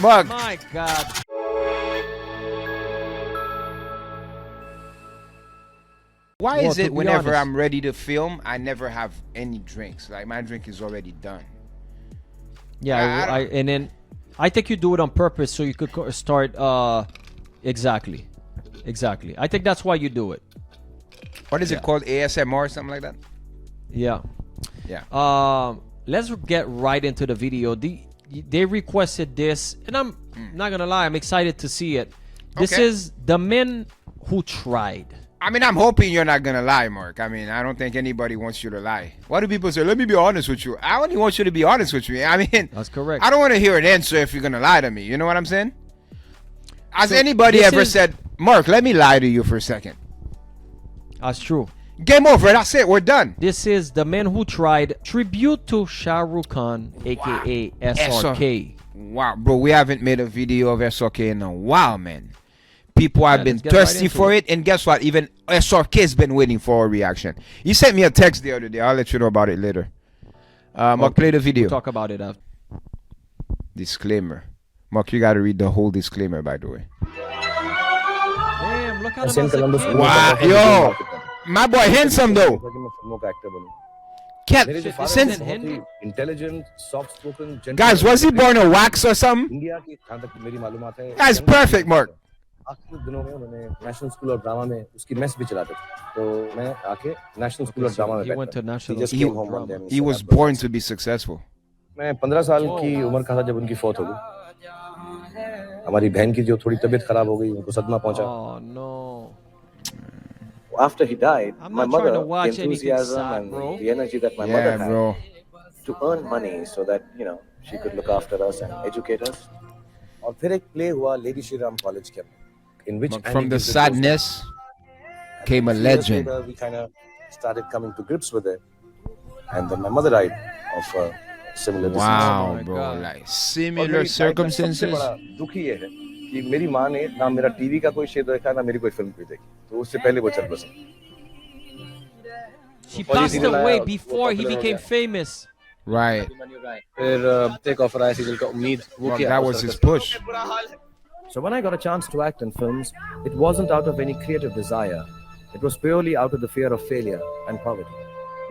Mark. My God. Why Well, is to it be whenever honest- I'm ready to film, I never have any drinks? Like my drink is already done. Yeah, and then I think you do it on purpose so you could start. Exactly. I think that's why you do it. What is it called? ASMR or something like that? Yeah. Yeah. Let's get right into the video. They requested this, and I'm not gonna lie, I'm excited to see it. This Okay. is the men who tried. I mean, I'm hoping you're not gonna lie, Mark. I mean, I don't think anybody wants you to lie. Why do people say, let me be honest with you? I only want you to be honest with me. I mean, That's correct. I don't want to hear an answer if you're gonna lie to me. You know what I'm saying? Has So anybody this ever is- said, Mark, let me lie to you for a second? That's true. Game over. That's it. We're done. This is the men who tried. Tribute to Shah Rukh Khan, aka SRK. Wow, bro, we haven't made a video of SRK in a while, man. People have been let's get right thirsty into for it, and guess what? Even SRK's been waiting for a reaction. He sent me a text the other day. I'll let you know about it later. Mark, play the video. We'll talk about it after. Disclaimer. Mark, you got to read the whole disclaimer, by the way. Damn, look at St. him as a Columbus kid. Wow, yo, my boy handsome though. Can't since intelligent, soft spoken, guys, was he born a wax or something? India की जहाँ तक मेरी मालूमात है That's perfect, Mark. आखिरी दिनों में उन्होंने नेशनल स्कूल ऑफ ड्रामा में उसकी मेस भी चलाते थे तो मैं आके नेशनल स्कूल ऑफ ड्रामा में He went to National just School came of home one day Drama. and He said, was born to be successful. मैं 15 साल की उम्र का था जब उनकी फौत हो गई हमारी बहन की जो थोड़ी तबीयत खराब हो गई उनको सदमा पहुंचा Oh no. after he died I'm my not trying mother to watch the anything enthusiasm sad, and bro. the energy that my mother Yeah, had bro. to earn money so that she could look after us and educate us और फिर एक play हुआ lady Shri Ram college के अंदर in which Mark, Annie from the gives a toast. sadness came a Years legend. later, we kind of started coming to grips with it and then my mother died of similar disease. Wow, my bro. God. Like और similar मेरी life में सबसे circumstances. बड़ा दुख ये है कि मेरी माँ ने ना मेरा टीवी का कोई क्षेत्र देखा ना मेरी कोई फिल्म कोई देखी तो उससे पहले वो चल बसी She Policy passed दिलाया, away वो before he popular हो became गया। famous. Right. फिर एक ऑफर आया सीरियल का उम्मीद वो Mark, किया that और was his circus push. So when I got a chance to act in films, it wasn't out of any creative desire. It was purely out of the fear of failure and poverty.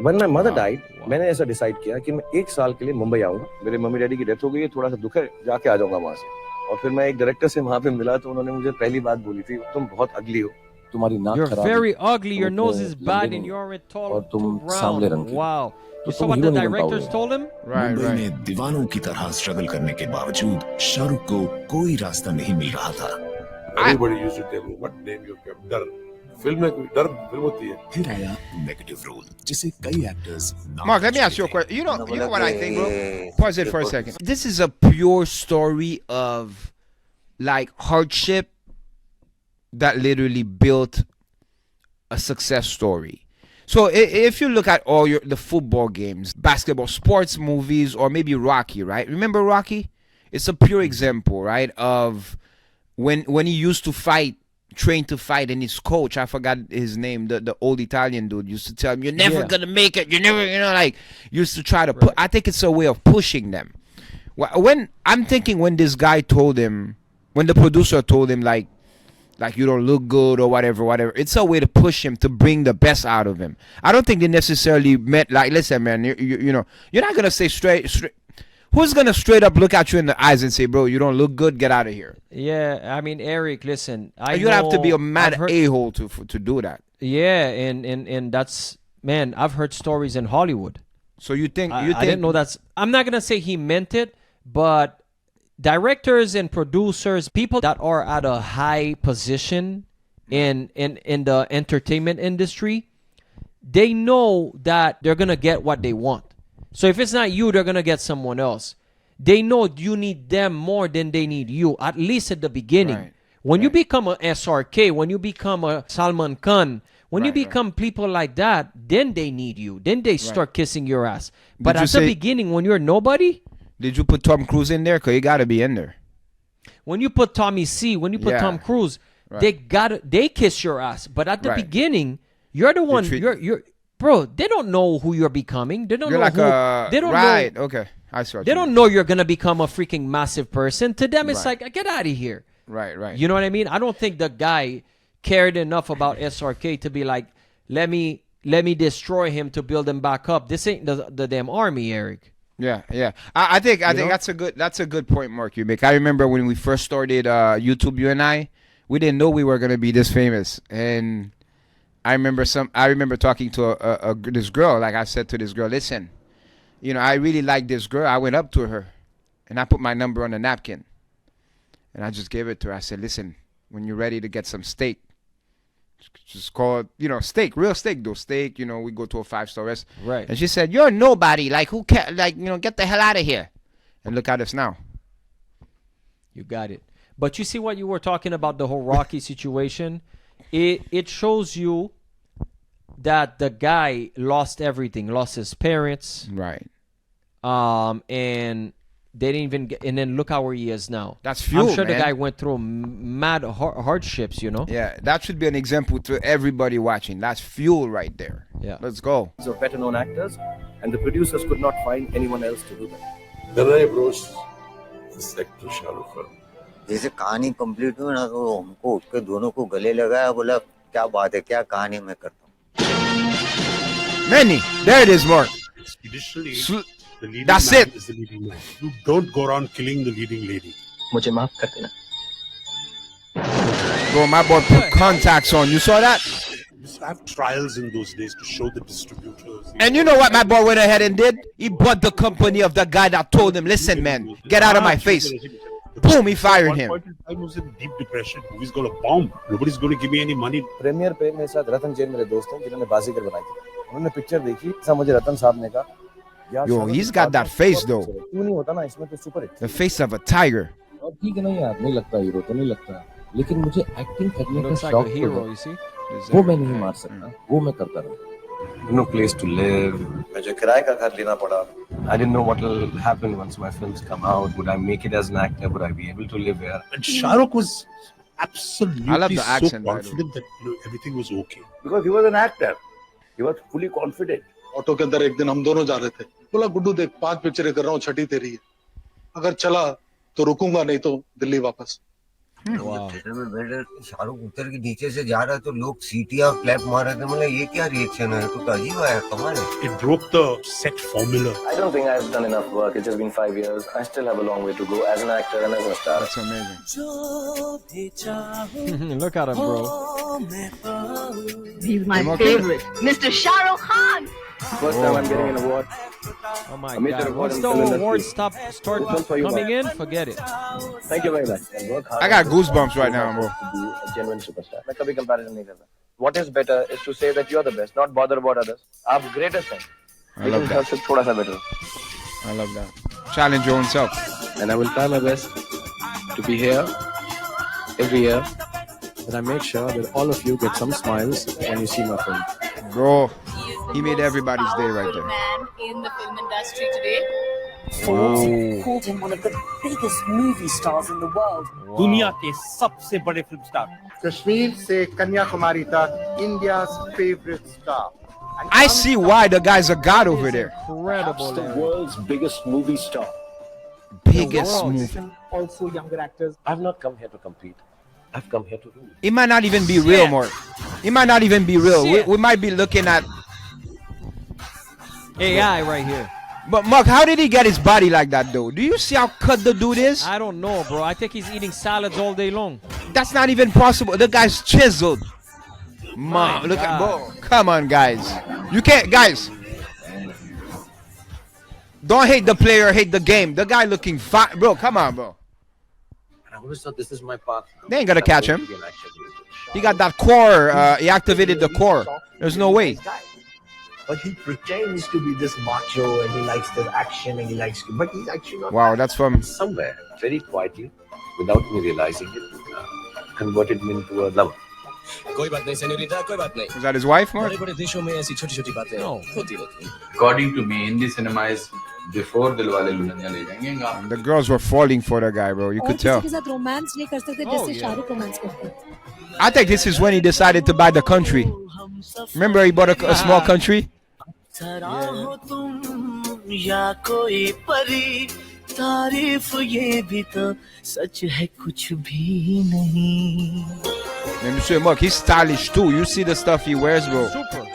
When my mother died, मैंने ऐसा decide किया कि मैं एक साल के लिए मुंबई आऊंगा. मेरे मम्मी डैडी की डेथ हो गई है, थोड़ा सा दुख है, जाके आ जाऊंगा वहां से. और फिर मैं एक डायरेक्टर से वहां पे मिला तो उन्होंने मुझे पहली बात बोली थी, तुम बहुत अगली हो. तुम्हारी नाक You're खराब है. very ugly. Your तुम nose इतने is bad लंबे and हो, you're tall, और too तुम सांवले रंग round. के. Wow. तो You saw तुम what हीरो the नहीं बन directors पाओगे. told him? Right, Mumbai right. में दीवानों की तरह स्ट्रगल करने के बावजूद शाहरुख को कोई रास्ता नहीं मिल रहा था। Everybody used to tell me, what name you kept? डर. फिल्म में कोई डर फिल्म होती है. फिर आया नेगेटिव रोल जिसे कई actors Mark, let me ask you a question. You know what I think, bro? Pause it for a second. This is a pure story of like hardship that literally built a success story. So if you look at all the football games, basketball, sports movies, or maybe Rocky, right? Remember Rocky? It's a pure example, right, of when he used to fight, train to fight, and his coach, I forgot his name, the old Italian dude, used to tell him, you're never gonna make it, you're never, like, used to try to put, I think it's a way of pushing them. When I'm thinking when this guy told him, when the producer told him, like you don't look good or whatever, it's a way to push him, to bring the best out of him. I don't think they necessarily meant, like, listen, man, you know, you're not gonna say straight. Who's gonna straight up look at you in the eyes and say, bro, you don't look good, get out of here? Yeah, I mean, Eric, listen. You have to be a mad I've heard- a-hole to do that. Yeah, and that's, man, I've heard stories in Hollywood. So you think I didn't know that's, I'm not gonna say he meant it, but directors and producers, people that are at a high position in the entertainment industry, they know that they're gonna get what they want. So if it's not you, they're gonna get someone else. They know you need them more than they need you, at least at the beginning. Right. When you become a SRK, when you become a Salman Khan, when you become people like that, then they need you. Then they start kissing your ass. But you at the say- beginning, when you're nobody, Did you put Tom Cruise in there? Because he got to be in there. when you put Tommy C, when you put Yeah. Tom Cruise, Right. they kiss your ass. But at the Right. beginning, you're the one. treat- You're bro, they don't know who you're becoming. They don't You're know like who. a They don't right. know. Okay, I saw. They don't know you're gonna become a freaking massive person. To them, it's Right. like, get out of here. Right. You know what I mean? I don't think the guy cared enough about SRK to be like, let me destroy him to build him back up. This ain't the damn army, Eric. Yeah. I think that's a good point, Mark. You make. I remember when we first started YouTube, you and I, we didn't know we were gonna be this famous, and I remember talking to this girl. Like I said to this girl, listen, I really like this girl. I went up to her, and I put my number on a napkin, and I just gave it to her. I said, listen, when you're ready to get some steak, just call it, steak, real steak, though. Steak, we go to a 5-star restaurant. Right. And she said, you're nobody. Like, who can, get the hell out of here. And look at us now. You got it. But you see what you were talking about, the whole Rocky situation? It shows you that the guy lost everything, lost his parents. Right. And they didn't even get, and then look how he is now. That's fuel, I'm sure man. the guy went through mad hardships, Yeah, that should be an example to everybody watching. That's fuel right there. Yeah. Let's go. Of better known actors, and the producers could not find anyone else to do them. Then I approached this actor Shah Rukh Khan. जैसे कहानी complete हुई ना तो हमको उठ के दोनों को गले लगाया बोला क्या बात है क्या कहानी मैं करता हूँ Many. There it is, Mark. Initially, the leading That's man it. is the leading man. You don't go around killing the leading lady. मुझे माफ कर देना. Bro, my boy put contacts on. You saw that? You used to have trials in those days to show the distributors. And you know what my boy went ahead and did? He bought the company of the guy that told him, listen, man, get out of my face. Boom, he fired him. At one point in time, he was in deep depression. Movie's got a bomb. Nobody's going to give me any money. Premier पे मेरे साथ रतन जैन मेरे दोस्त हैं जिन्होंने बाजीगर बनाई थी. उन्होंने पिक्चर देखी. ऐसा मुझे रतन साहब ने कहा. Yo, he's got that face, though. क्यों नहीं होता ना इसमें तो super hit. The face of a tiger. और ठीक है ना यार, नहीं लगता हीरो तो नहीं लगता. लेकिन मुझे एक्टिंग करने का Looks like शौक a hero, you see? वो मैं नहीं मार सकता. वो मैं करता रहूँ. No place to live. मुझे किराए का घर लेना पड़ा. I didn't know what will happen once my films come out. Would I make it as an actor? Would I be able to live here? And Shah Rukh was absolutely I love the so accent, by the way. confident that everything was okay. Because he was an actor. He was fully confident. Auto के अंदर एक दिन हम दोनों जा रहे थे. बोला गुड्डू देख 5 पिक्चरें कर रहा हूँ, छठी तेरी है. अगर चला तो रुकूंगा, नहीं तो दिल्ली वापस. थिएटर में बैठे शाहरुख उतर के नीचे से जा रहा है तो लोग सीटियां क्लैप मार रहे थे. मतलब ये क्या रिएक्शन है, तो अजीब आया, कमाल है. It broke the set formula. I don't think I've done enough work. It's just been 5 years. I still have a long way to go as an actor and as a star. That's amazing. Look at him, bro. He's my Okay. favorite, Mr. Shah Rukh Khan. First time I'm getting an award. Oh my Amazing God. award Once in the film industry. awards start This one's for you, coming man. in, forget it. Thank you very much. And work hard. I got goosebumps right now, bro. To be a genuine superstar. मैं कभी comparison नहीं करता. What is better is to say that you're the best, not bother about others. आप greatest हैं. I love लेकिन that. सबसे थोड़ा सा better. I love that. Challenge your own self. And I will try my best to be here every year. And I make sure that all of you get some smiles when you see my film. Bro, he made everybody's day right there. Man in the film industry today. Called him one of the biggest movie stars in the world. दुनिया के सबसे बड़े film star. Kashmir से कन्याकुमारी तक India's favorite star. I see why the guy's a god over there. Incredible. The Eric. world's biggest movie star. Biggest movie. Also younger actors. I've not come here to compete. I've come here to rule. It might not even be real, Mark. It might not even be real. We might be looking at. AI right here. But Mark, how did he get his body like that, though? Do you see how cut the dude is? I don't know, bro. I think he's eating salads all day long. That's not even possible. The guy's chiseled. My Look at, God. bro. Come on, guys. You can't, guys. Don't hate the player, hate the game. The guy looking fine, bro. Come on, bro. I always thought this is my path. They ain't gonna catch him. He got that core. He activated the core. There's no way. But he pretends to be this macho and he likes the action and he likes to, but he's actually not. Wow, that's from. Somewhere, very quietly, without me realizing it, converted me into a lover. कोई बात नहीं senorita कोई बात नहीं Was that his wife, Mark? बड़े-बड़े देशों में ऐसी छोटी-छोटी बातें होती रहती हैं. According to me, Hindi cinema is before Dilwale Dulhaniya Le Jayenge. The girls were falling for the guy, bro. You could tell. किसी के साथ रोमांस नहीं कर सकते जैसे शाहरुख रोमांस करते हैं. I think this is when he decided to buy the country. Remember he bought a small country? Man, Monsieur Mark, he's stylish too. You see the stuff he wears, bro. Super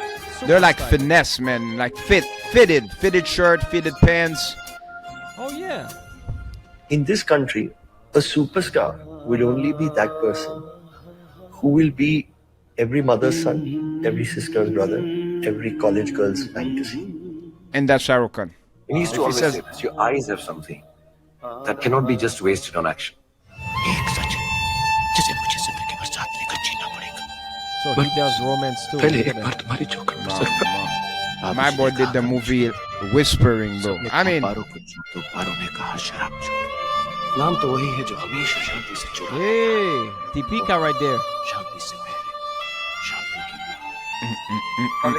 They're like stylish. finesse, man. Like fitted shirt, fitted pants. Oh yeah. In this country, a superstar will only be that person who will be every mother's son, every sister's brother, every college girl's fantasy. And that's Shah Rukh Khan. He needs If to he always says- say this, your eyes have something that cannot be just wasted on action. So he does romance too. Look at that. My boy did the movie Whispering, bro. I mean, नाम तो वही है जो हमेशा शांति से जुड़ा Hey, Deepika right there. शांति से पहले शांति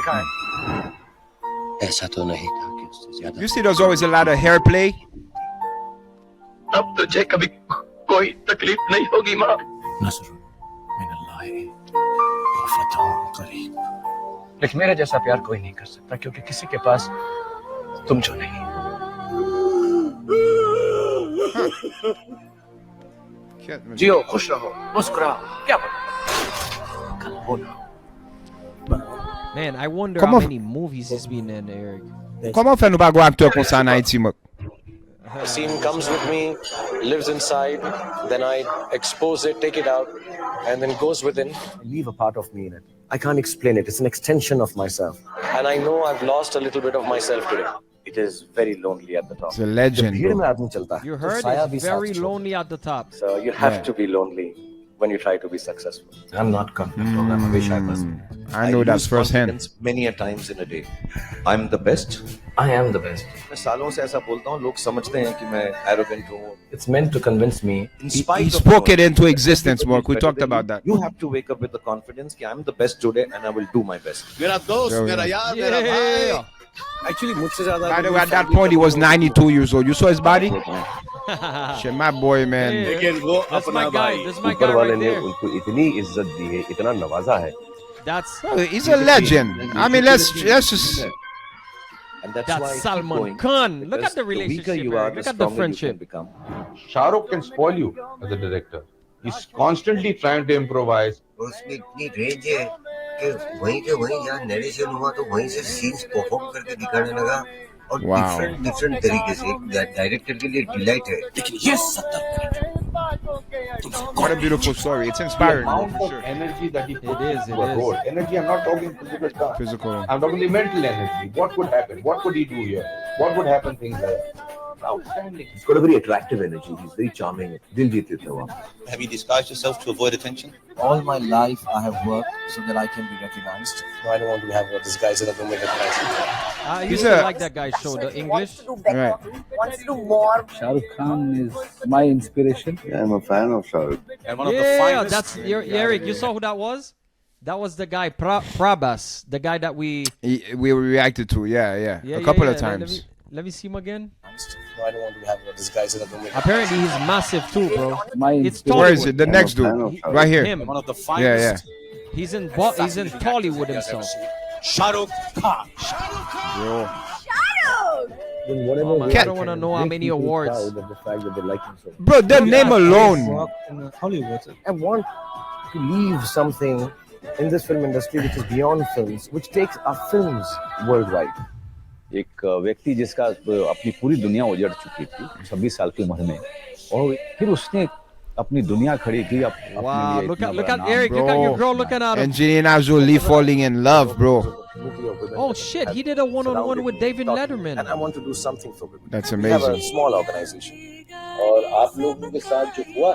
की ऐसा तो नहीं था कि उससे ज्यादा you see there's always a lot of hair play. अब तुझे कभी कोई तकलीफ नहीं होगी माँ लेकिन मेरे जैसा प्यार कोई नहीं कर सकता क्योंकि किसी के पास तुम जो नहीं जियो खुश रहो मुस्कुराओ क्या पता कल हो ना Man, I wonder Come how on. many movies he's been in, Eric. Comment faire nous pas go acteur comme ça en Haïti, moi? The scene comes with me, lives inside, then I expose it, take it out, and then goes within. I leave a part of me in it. I can't explain it. It's an extension of myself. And I know I've lost a little bit of myself today. It is very lonely at the top. It's a legend, bro. You heard it's very lonely at the top. So you have to be lonely when you try to be successful. I'm not confident. I'm a very shy person. I know that's firsthand. Many a times in a day. I'm the best. I am the best. मैं सालों से ऐसा बोलता हूँ लोग समझते हैं कि मैं arrogant हूँ. It's meant to convince me. In spite He of spoke it all, into existence, everybody Mark. We is better talked than about you. that. You have to wake up with the confidence that I'm the best today and I will do my best. मेरा दोस्त मेरा यार मेरा भाई Actually, मुझसे ज़्यादा. By the way, at that point, he was 92 years old. You saw his body? Shit, my boy, man. लेकिन वो That's अपना my guy. भाई That's my guy right there. उनको इतनी इज्जत दी है, इतना नवाजा है. That's Bro, he's a legend. I mean, let's just. And that's why I that's keep Salman going. Khan. Look Because at the weaker relationship. you are, Eric. Look the at the stronger you can friendship. become. Shah Rukh can spoil you as a director. He's constantly trying to improvise. उसमें इतनी range है कि वहीं के वहीं जहाँ narration हुआ तो वहीं से सीन्स परफॉर्म करके दिखाने लगा और Wow. डिफरेंट तरीके से डायरेक्टर के लिए डिलाइट है लेकिन ये 70 What a beautiful story. It's The inspiring. amount For of sure. energy that he puts It is, into it a is. role. Energy, I'm not talking physical stuff. Physical. I'm talking the mental energy. What could happen? What could he do here? What would happen? Things like that. Outstanding. He's got a very attractive energy. He's very charming. Dil jeet lete ho aap. Have you disguised yourself to avoid attention? All my life I have worked so that I can be recognized. No, I don't want to have this guy so that don't make recognized. I He's used to a- like that guy's show, the English. Right. Wants to do more. Shah Rukh Khan is my inspiration. I'm a fan of Shah Rukh. And one of the Yeah, finest. that's Eric. You saw who that was? That was the guy Prabhas, the guy that we We reacted to, yeah. a couple of times. Let me see him again. No, I don't want to have this guy so that don't make Apparently he's massive too, bro. It's Where is Tollywood. it? The next dude. Right here. Him. One of the Yeah, finest. He's in Tollywood himself. Shah Rukh Khan. Bro. Then whatever Oh, man, way I don't wanna can know how make many people awards. proud of the fact that they like him so much. Bro, the name alone. In Hollywood, I want to leave something in this film industry which is beyond films, which takes our films worldwide. एक व्यक्ति जिसका अपनी पूरी दुनिया उजड़ चुकी थी 26 साल की उम्र में और फिर उसने अपनी दुनिया खड़ी की अपने Wow, लिए look इतना at बड़ा नाम। Eric, look at your girl looking at him. Angelina Jolie falling in love, bro. Oh shit, he did a one-on-one with David Letterman. And I want to do something for women. That's We have a amazing. small organization. और आप लोगों के साथ जो हुआ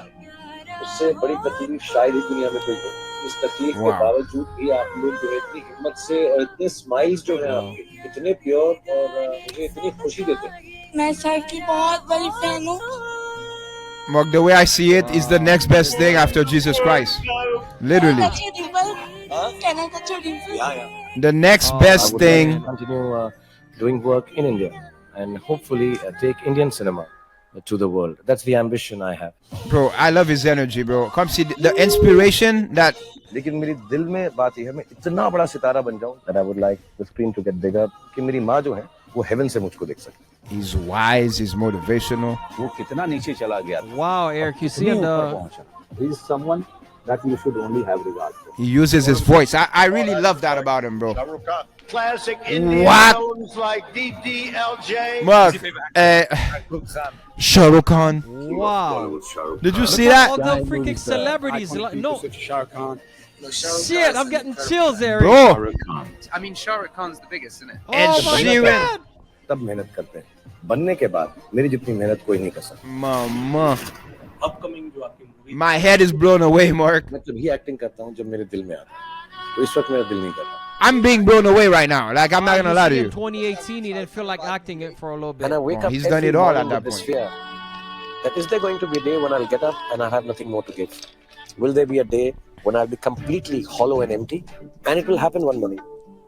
उससे बड़ी तकलीफ शायद ही दुनिया में कोई हो। इस तकलीफ के Wow. बावजूद भी आप लोग जो है इतनी हिम्मत से और इतने स्माइल्स जो है आपके इतने प्योर और मुझे इतनी खुशी देते हैं। मैं सर की बहुत बड़ी फैन हूँ। Mark, the way I see it is the next best thing after Jesus Christ. Literally. The next best thing. Continue doing work in India and hopefully take Indian cinema to the world. That's the ambition I have. Bro, I love his energy, bro. Come see the inspiration that. लेकिन मेरी दिल में बात यह है मैं इतना बड़ा सितारा बन जाऊं that I would like the screen to get bigger कि मेरी माँ जो है वो heaven से मुझको देख सके. He's wise, he's motivational. वो कितना नीचे चला गया. Wow, Eric, you see the. He's someone that you should only have regard for. He uses his voice. I really love that about him, bro. Classic Indian films like DDLJ. Mark, Shah Rukh Khan. Wow. Did you see Look that? at all the freaking celebrities. No. Shit, I'm getting chills, Eric. Bro. I mean, Shah Rukh Khan's the biggest, isn't it? Oh my God. तब मेहनत करते हैं. बनने के बाद मेरी जितनी मेहनत कोई नहीं कर सकता. Mama. My head is blown away, Mark. मैं तभी एक्टिंग करता हूँ जब मेरे दिल में आता है. तो इस वक्त मेरा दिल नहीं करता. I'm being blown away right now. Like, I'm not gonna lie to you. In 2018, he didn't feel like acting it for a little bit. And I wake up he's done it all at that point. Fear that is there going to be a day when I'll get up and I have nothing more to give? Will there be a day when I'll be completely hollow and empty? And it will happen one morning.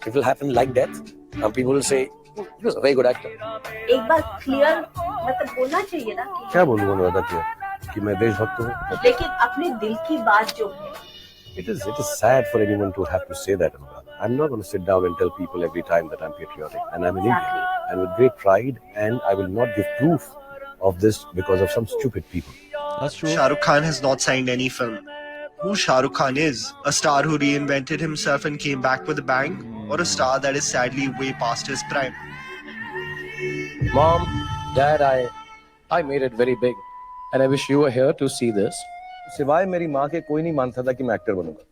It will happen like death. And people will say, he was a very good actor. एक बार clear मतलब बोलना चाहिए ना. क्या बोलूँ मैं clear कि मैं देशभक्त हूँ. लेकिन अपने दिल की बात जो है. It is sad for anyone to have to say that. I'm not going to sit down and tell people every time that I'm patriotic and I'm an Indian and with great pride, and I will not give proof of this because of some stupid people. That's true. Shah Rukh Khan has not signed any film. Who Shah Rukh Khan is? A star who reinvented himself and came back with a bang, or a star that is sadly way past his prime? Mom, Dad, I made it very big, and I wish you were here to see this. सिवाय मेरी माँ के कोई नहीं मानता था कि मैं एक्टर बनूंगा.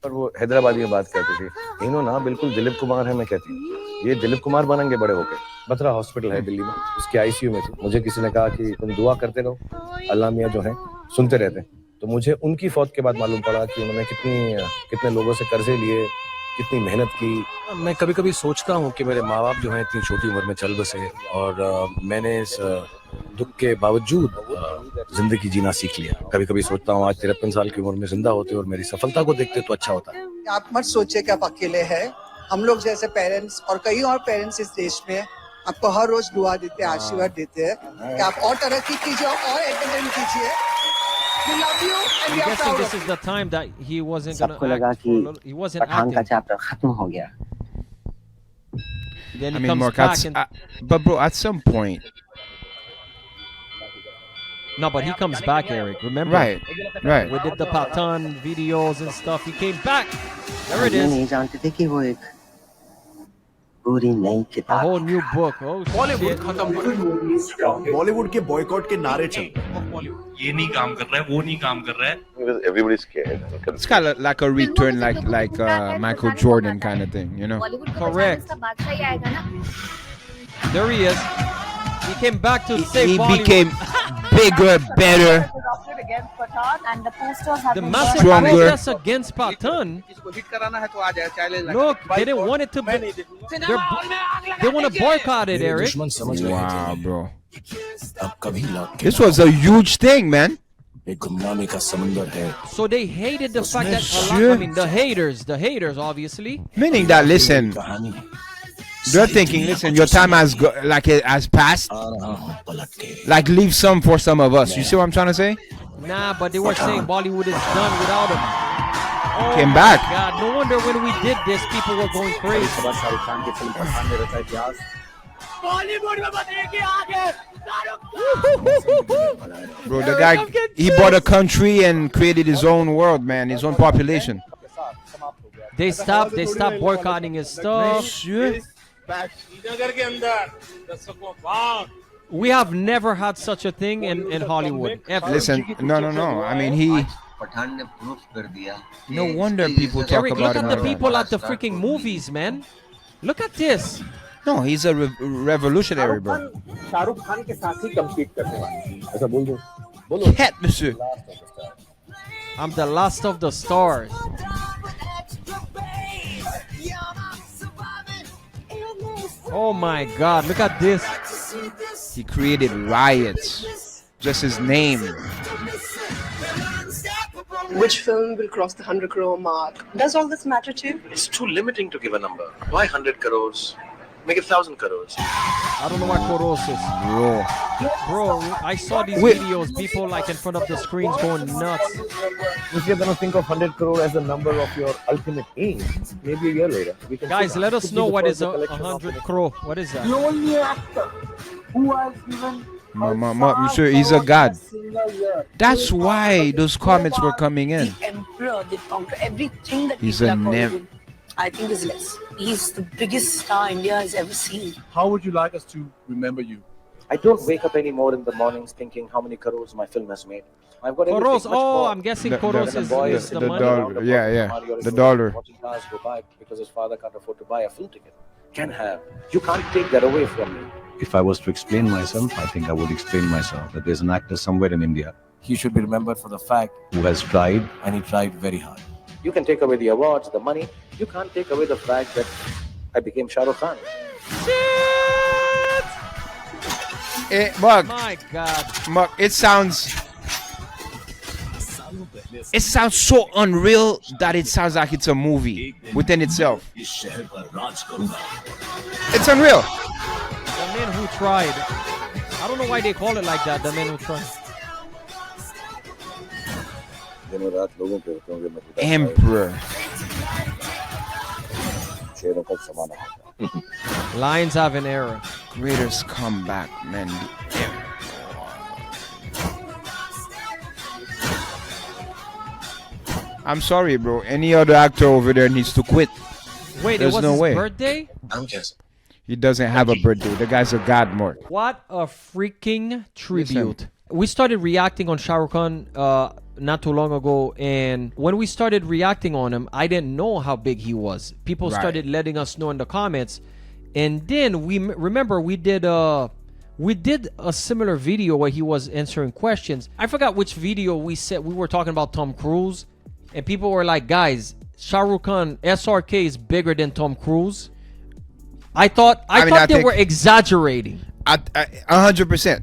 पर वो हैदराबादी में बात कहती थी. इन्हों ना बिल्कुल दिलीप कुमार है मैं कहती हूँ. ये दिलीप कुमार बनेंगे बड़े होके. बत्रा हॉस्पिटल है दिल्ली में. उसके आईसीयू में थी. मुझे किसी ने कहा कि तुम दुआ करते रहो. अल्लाह मियाँ जो है सुनते रहते हैं. तो मुझे उनकी फौत के बाद मालूम पड़ा कि उन्होंने कितने लोगों से कर्जे लिए, कितनी मेहनत की. मैं कभी-कभी सोचता हूँ कि मेरे माँ बाप जो हैं इतनी छोटी उम्र में चल बसे और मैंने इस दुख के बावजूद जिंदगी जीना सीख लिया. कभी-कभी सोचता हूँ आज 53 साल की उम्र में जिंदा होते और मेरी सफलता को देखते तो अच्छा होता. आप मत सोचिए कि आप अकेले हैं. हम लोग जैसे पेरेंट्स और कई और पेरेंट्स इस देश में आपको हर रोज दुआ देते हैं, आशीर्वाद देते हैं कि आप और तरक्की कीजिए और एंटरटेन कीजिए. We love you and we are proud. This is the time that he wasn't going सबको to लगा act. कि He wasn't पठान का acting. चैप्टर खत्म हो गया. Then I he mean, comes Mark, back and but bro, at some point. no, but he comes back, Eric. Remember? Right. We did the Patan videos and stuff. He came back. There it हम is. नहीं जानते थे कि वो एक पूरी नई A किताब. whole new book. Oh Bollywood shit. खत्म हो गया. बॉलीवुड के बॉयकॉट के नारे चलते हैं. ये नहीं काम कर रहा है, वो नहीं काम कर रहा है. Because everybody's scared. It's kind of like a return, like Michael Jordan kind of thing, you know? Correct. There he is. He came back to save He Bollywood. became bigger, better. And the posters have The been massive Stronger. protest against Patan. Hit कराना है तो आ जाए child. Look, they didn't want it to be. They want to boycott it, Eric. Wow, bro. अब कभी लौट के This was a huge thing, man. एक गुमनामी का समंदर है. So they hated the fact that a lot, I Shit. mean, the haters, obviously. Meaning that, listen, they're thinking, listen, your time has passed. Like, leave some for some of us. You see what I'm trying to say? Nah, but they were saying Bollywood is done without him. Oh Came my back. God, no wonder when we did this, people were going crazy. Bro, the guy, he bought a country and created his own world, man, his own population. They stopped boycotting his stuff. Shit. We have never had such a thing in Hollywood, ever. Listen, no. I mean, he. No wonder people talk Eric, about look him at the like that. people at the freaking movies, man. Look at this. No, he's a revolutionary, bro. Shahrukh Khan के साथ ही compete करने वाले. ऐसा बोल दो. Cat, monsieur. I'm the last of the stars. Oh my God, look at this. He created riots. Just his name. Which film will cross the 100 crore mark? Does all this matter to you? It's too limiting to give a number. Why 100 crores? Make it 1,000 crores. I don't know what Koros is. Bro. Bro, I saw these videos, people like in front of the screens going nuts. If you're gonna think of 100 crore as the number of your ultimate aim, maybe a year later, we can. Guys, let us know what is 100 crore. What is that? The only actor who has given Monsieur, he's a god. That's why those comments were coming in. the emperor, the conqueror, everything that He's people a are calling nev- him, I think is less. He's the biggest star India has ever seen. How would you like us to remember you? I don't wake up anymore in the mornings thinking how many crores my film has made. I've got everything Koros, much oh, more. I'm guessing The- Koros the- is the money. dollar. Yeah, the dollar. Watching cars go by because his father can't afford to buy a film ticket. Can have. You can't take that away from me. If I was to explain myself, I think I would explain myself that there's an actor somewhere in India. He should be remembered for the fact who has tried, and he tried very hard. You can take away the awards, the money. You can't take away the fact that I became Shah Rukh Khan. Mark, My God. Mark, it sounds so unreal that it sounds like it's a movie within itself. It's unreal. The man who tried. I don't know why they call it like that. The man who tried. Emperor. Lions have an error. Greatest comeback, man. I'm sorry, bro. Any other actor over there needs to quit. Wait, There's it was no his way. birthday? I'm guessing. He doesn't have a birthday. The guy's a god, Mark. What a freaking tribute. We started reacting on Shah Rukh Khan not too long ago, and when we started reacting on him, I didn't know how big he was. People Right. started letting us know in the comments, and then remember we did a similar video where he was answering questions. I forgot which video we said we were talking about Tom Cruise, and people were like, "Guys, Shah Rukh Khan SRK is bigger than Tom Cruise." I thought they were exaggerating. 100%.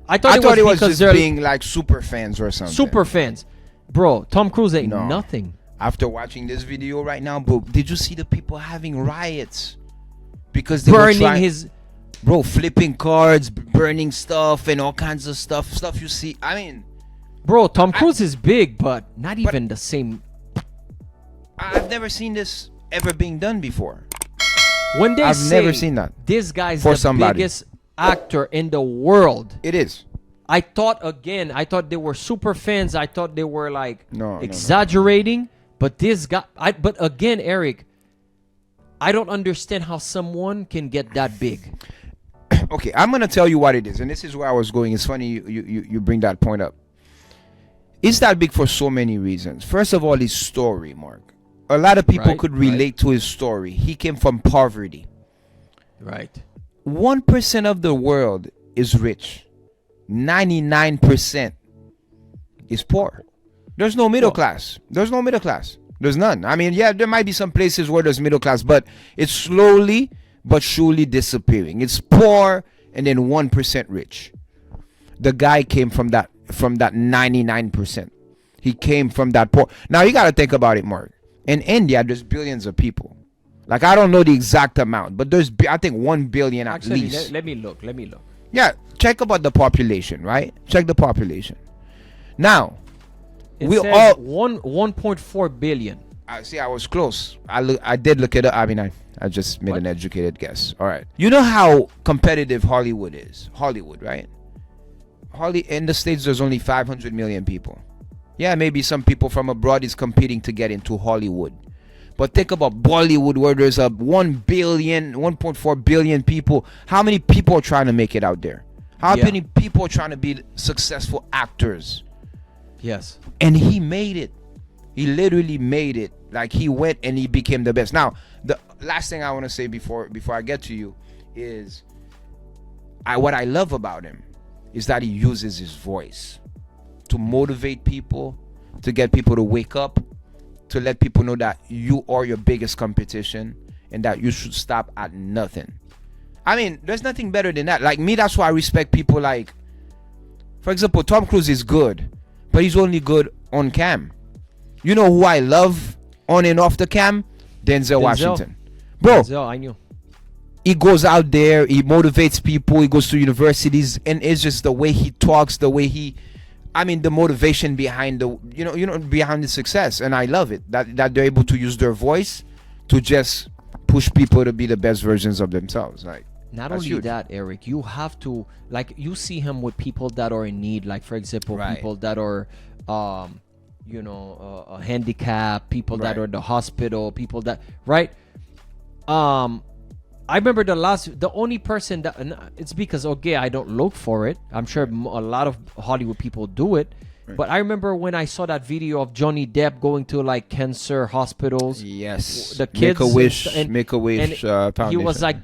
I thought it was because just they're being like super fans or something. super fans. Bro, Tom Cruise ain't nothing. After watching this video right now, bro, did you see the people having riots? Because they Burning were trying, his... Bro, flipping cards, burning stuff and all kinds of stuff. Stuff you see. I mean... Bro, Tom Cruise is big, but not even the same... I've never seen this ever being done before. When they I've say never seen that. This guy's For the somebody. biggest actor in the world. It is. I thought they were super fans. I thought they were like No. exaggerating. But this guy, but again, Eric, I don't understand how someone can get that big. Okay, I'm gonna tell you what it is, and this is where I was going. It's funny you bring that point up. It's that big for so many reasons. First of all, his story, Mark. A lot of people could relate to his story. He came from poverty. Right. 1% of the world is rich. 99% is poor. There's no middle class. There's no middle class. There's none. I mean, yeah, there might be some places where there's middle class, but it's slowly but surely disappearing. It's poor and then 1% rich. The guy came from that 99%. He came from that poor. Now you got to think about it, Mark. In India, there's billions of people. Like, I don't know the exact amount, but there's, I think, 1 billion at Actually, least. let me look. Yeah, check about the population, right? Check the population. Now, It we says all 1.4 billion. see. I was close. I did look it up. I mean, I just made an educated guess. All right. You know how competitive Hollywood is. Hollywood, right? In the States, there's only 500 million people. Yeah, maybe some people from abroad is competing to get into Hollywood. But think about Bollywood, where there's a 1.4 billion people. How many people are trying to make it out there? How many people are trying to be successful actors? Yes. And he made it. He literally made it. Like, he went and he became the best. Now, the last thing I want to say before I get to you is what I love about him is that he uses his voice to motivate people, to get people to wake up, to let people know that you are your biggest competition and that you should stop at nothing. I mean, there's nothing better than that. Like me, that's why I respect people like, for example, Tom Cruise is good, but he's only good on cam. You know who I love on and off the cam? Denzel Washington. Bro, Denzel, I knew. he goes out there, he motivates people, he goes to universities, and it's just the way he talks, the way he, I mean, the motivation behind the, behind the success. And I love it that they're able to use their voice to just push people to be the best versions of themselves. Like, not that's only huge. that, Eric, you have to, like, you see him with people that are in need, like, for example, people that are handicapped, people that are in the hospital, people that, right? I remember the only person that, and it's because, okay, I don't look for it. I'm sure a lot of Hollywood people do it. Right. But I remember when I saw that video of Johnny Depp going to like cancer hospitals. Yes. The kids. Make a Wish Foundation. He was like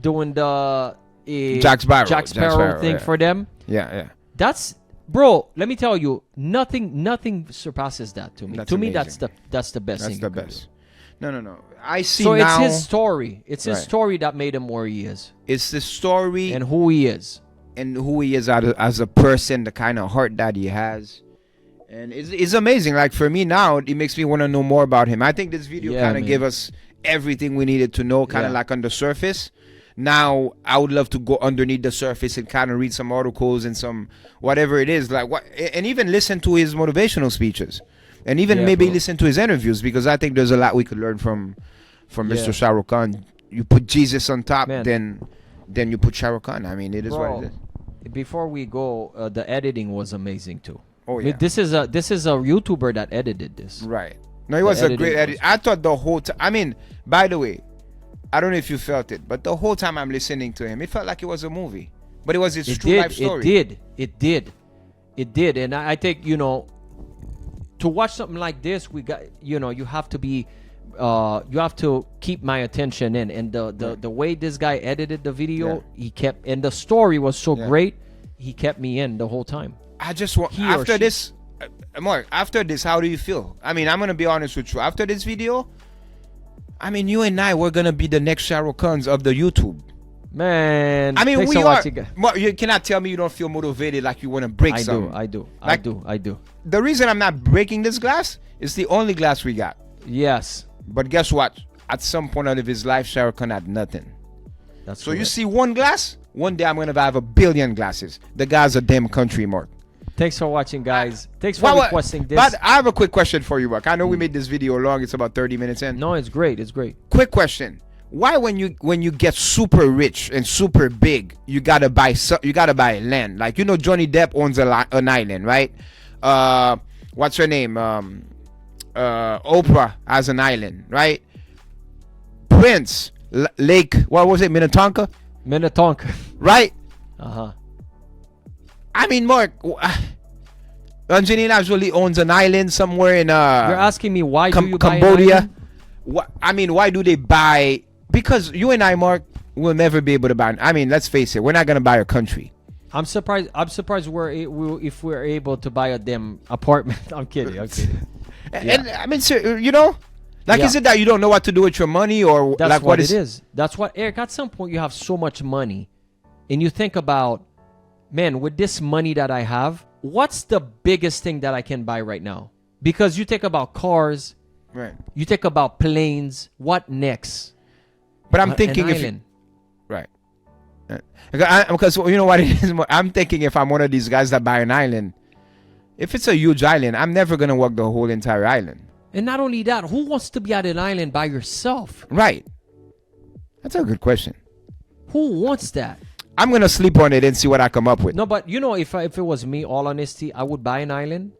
doing the Jack Sparrow thing for them. Yeah. That's, bro, let me tell you, nothing surpasses that to me. That's to me, amazing. that's the best thing. That's the best. No. I see so now. It's his story. It's his story that made him where he is. It's the story. And who he is. And who he is as a person, the kind of heart that he has. And it's amazing. Like, for me now, it makes me want to know more about him. I think this video kind of gave us everything we needed to know, kind of like on the surface. Now, I would love to go underneath the surface and kind of read some articles and some whatever it is. Like and even listen to his motivational speeches. And even maybe listen to his interviews, because I think there's a lot we could learn from Mr. Shah Rukh Khan. You put Jesus on top, then you put Shah Rukh Khan. I mean, it is what it is. Before we go, the editing was amazing too. Oh yeah. This is a YouTuber that edited this. Right. No, it was a great edit. I thought the whole time. I mean, by the way, I don't know if you felt it, but the whole time I'm listening to him, it felt like it was a movie. But it was his true life story. It did. And I think, to watch something like this, we got, you have to be, you have to keep my attention in. And the way this guy edited the video, he kept, and the story was so great, he kept me in the whole time. I just want, after this, Mark, after this, how do you feel? I mean, I'm going to be honest with you. After this video, I mean, you and I, we're going to be the next Shah Rukh Khans of the YouTube. Man, I mean, we are. You cannot tell me you don't feel motivated, like you want to break something. I do. The reason I'm not breaking this glass is the only glass we got. Yes. But guess what? At some point out of his life, Shah Rukh Khan had nothing. That's so correct. You see one glass, one day I'm going to have 1 billion glasses. The guy's a damn country, Mark. Thanks for watching, guys. Thanks for requesting this. But I have a quick question for you, Mark. I know we made this video long. It's about 30 minutes in. No, it's great. It's great. Quick question. Why when you get super rich and super big, you gotta buy land? Like, Johnny Depp owns an island, right? What's her name? Oprah has an island, right? Prince, Lake, what was it? Minnetonka, right? I mean, Mark, Angelina Jolie owns an island somewhere in You're asking me why do you buy Cambodia? Why do they buy? Because you and I, Mark, will never be able to buy. I mean, let's face it, we're not gonna buy a country. I'm surprised if we're able to buy a damn apartment. I'm kidding. And I mean, sir, is it that you don't know what to do with your money, or that's like what it is? That's what, Eric. At some point, you have so much money, and you think about, man, with this money that I have, what's the biggest thing that I can buy right now? Because you think about cars, right? You think about planes. What next? But I'm thinking right. Because you know what it is? I'm thinking if I'm one of these guys that buy an island, if it's a huge island, I'm never going to walk the whole entire island. And not only that, who wants to be at an island by yourself? Right. That's a good question. Who wants that? I'm going to sleep on it and see what I come up with. No, but if it was me, all honesty, I would buy an island,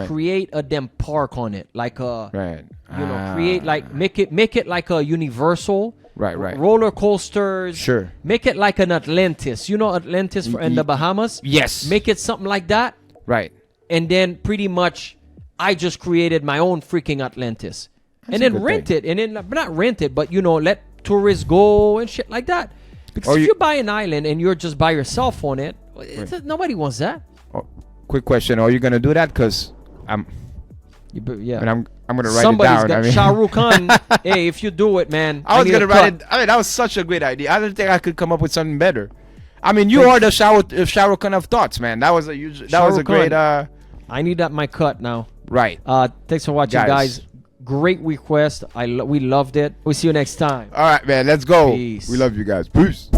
create a damn park on it. Like create make it like a Universal. Right. Roller coasters. Sure. Make it like an Atlantis. Atlantis in the Bahamas? Yes. Make it something like that. Right. And then pretty much I just created my own freaking Atlantis. And then rent it. And then, not rent it, but, let tourists go and shit like that. Because if you buy an island and you're just by yourself on it, nobody wants that. Quick question. Are you going to do that? Because I'm going to write Somebody's it down. got Shah Rukh Khan. Hey, if you do it, man. I was going to write it. I mean, that was such a great idea. I didn't think I could come up with something better. I mean, you are the Shah Rukh Khan of thoughts, man. That was a great. I need that my cut now. Right. Thanks for watching, guys. Great request. We loved it. We'll see you next time. All right, man. Let's go. Peace. We love you guys. Peace.